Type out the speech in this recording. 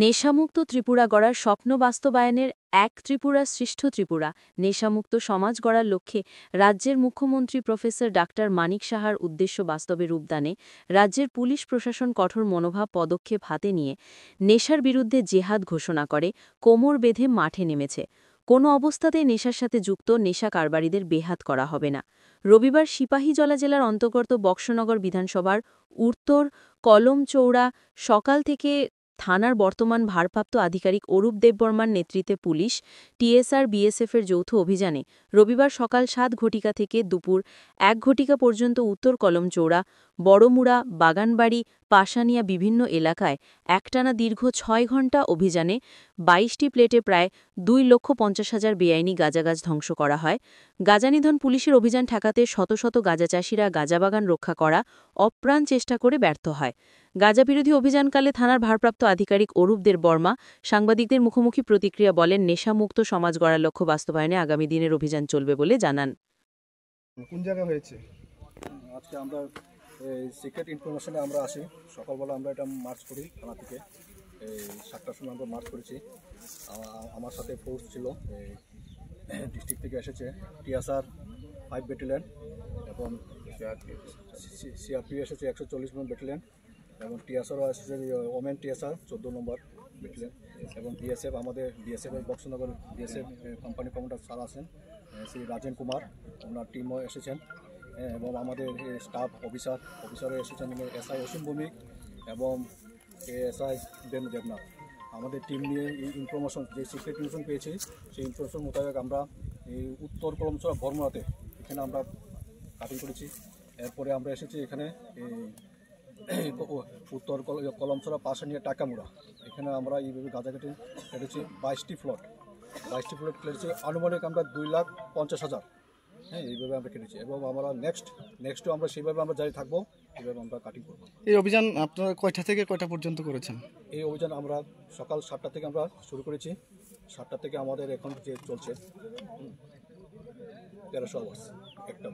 নেশামুক্ত ত্রিপুরা গড়ার স্বপ্ন বাস্তবায়নের এক ত্রিপুরা শ্রেষ্ঠ ত্রিপুরা নেশামুক্ত সমাজ গড়ার লক্ষ্যে রাজ্যের মুখ্যমন্ত্রী প্রফেসর ডাক্তার মানিক সাহার উদ্দেশ্য বাস্তবে রূপদানে রাজ্যের পুলিশ প্রশাসন কঠোর মনোভাব পদক্ষেপ হাতে নিয়ে নেশার বিরুদ্ধে জেহাদ ঘোষণা করে কোমর বেঁধে মাঠে নেমেছে। কোনো অবস্থাতেই নেশার সাথে যুক্ত নেশা কারবারিদের বেহাত করা হবে না। রবিবার সিপাহীজলা জেলার অন্তর্গত বক্সনগর বিধানসভার উত্তর কলমচৌড়া সকাল থেকে থানার বর্তমান ভারপ্রাপ্ত আধিকারিক অরূপ দেববর্মার নেতৃত্বে পুলিশ, টিএসআর, বিএসএফের যৌথ অভিযানে রবিবার সকাল ৭ ঘটিকা থেকে দুপুর ১ ঘটিকা পর্যন্ত উত্তর কলমচৌড়া, বড়মুড়া, বাগানবাড়ি, পাশানিয়া বিভিন্ন এলাকায় একটানা দীর্ঘ ৬ ঘণ্টা অভিযানে ২২টি প্লেটে প্রায় ২,৫০,০০০ বেআইনি গাঁজাগাছ ধ্বংস করা হয়। গাঁজানিধন পুলিশের অভিযান ঠেকাতে শত শত গাঁজাচাষিরা গাঁজাবাগান রক্ষা করা অপ্রাণ চেষ্টা করে ব্যর্থ হয়। গাঁজাবিরোধী অভিযানকালে থানার ভারপ্রাপ্ত আধিকারিক অরূপ দেববর্মা সাংবাদিকদের মুখোমুখি প্রতিক্রিয়া বলেন, নেশামুক্ত সমাজ গড়ার লক্ষ্য বাস্তবায়নে আগামী দিনের অভিযান চলবে বলে জানান। কোন জায়গায় হয়েছে? আজকে আমরা সিক্রেট ইনফরমেশনে আমরা আসি। সকালবেলা আমরা এটা মার্চ করি থানা থেকে, 7টার সময় আমরা মার্চ করেছি। আমার সাথে ফোর্স ছিল, ডিস্ট্রিক্ট থেকে এসেছে টিএসআর 5 ব্যাটালিয়ন এবং সিআরপি এসেছে 140 নম্বর ব্যাটালিয়ন এবং টিএসআরও এসেছে ওমেন টিএসআর 14 নম্বর ব্যাটালিয়ন এবং বিএসএফ, আমাদের বিএসএফের Boxanagar BSF company commander sir আছেন, শ্রী রাজেন কুমার, ওনার টিমও এসেছেন এবং আমাদের স্টাফ অফিসারও এসেছেন, এসআই অসীম ভৌমিক এবং এসআই বেনু দেবনাথ। আমাদের টিম নিয়ে এই ইনফরমেশন, যে সিক্রেট ইনফরমেশন পেয়েছি সেই ইনফরমেশন মোতাবেক আমরা এই উত্তর কলমচৌড়া বর্মরাতে এখানে আমরা কাটিং করেছি। এরপরে আমরা এসেছি এখানে উত্তর কলমচৌড়া পাশানিয়া টাকামুড়া, এখানে আমরা এইভাবে গাঁজা কেটেছি 22টি প্লট কেটেছি, আনুমানিক আমরা 2,50,000। এইভাবে আমরা কেটেছি এবং আমরা নেক্সটও আমরা সেইভাবে আমরা জারি থাকবো, এইভাবে আমরা কাটিং করবো। এই অভিযান আপনারা কয়টা থেকে কয়টা পর্যন্ত করেছেন? এই অভিযান আমরা সকাল 7টা থেকে আমরা শুরু করেছি, 7টা থেকে আমাদের এখন যে চলছে 1300 আওয়ার্স একটা।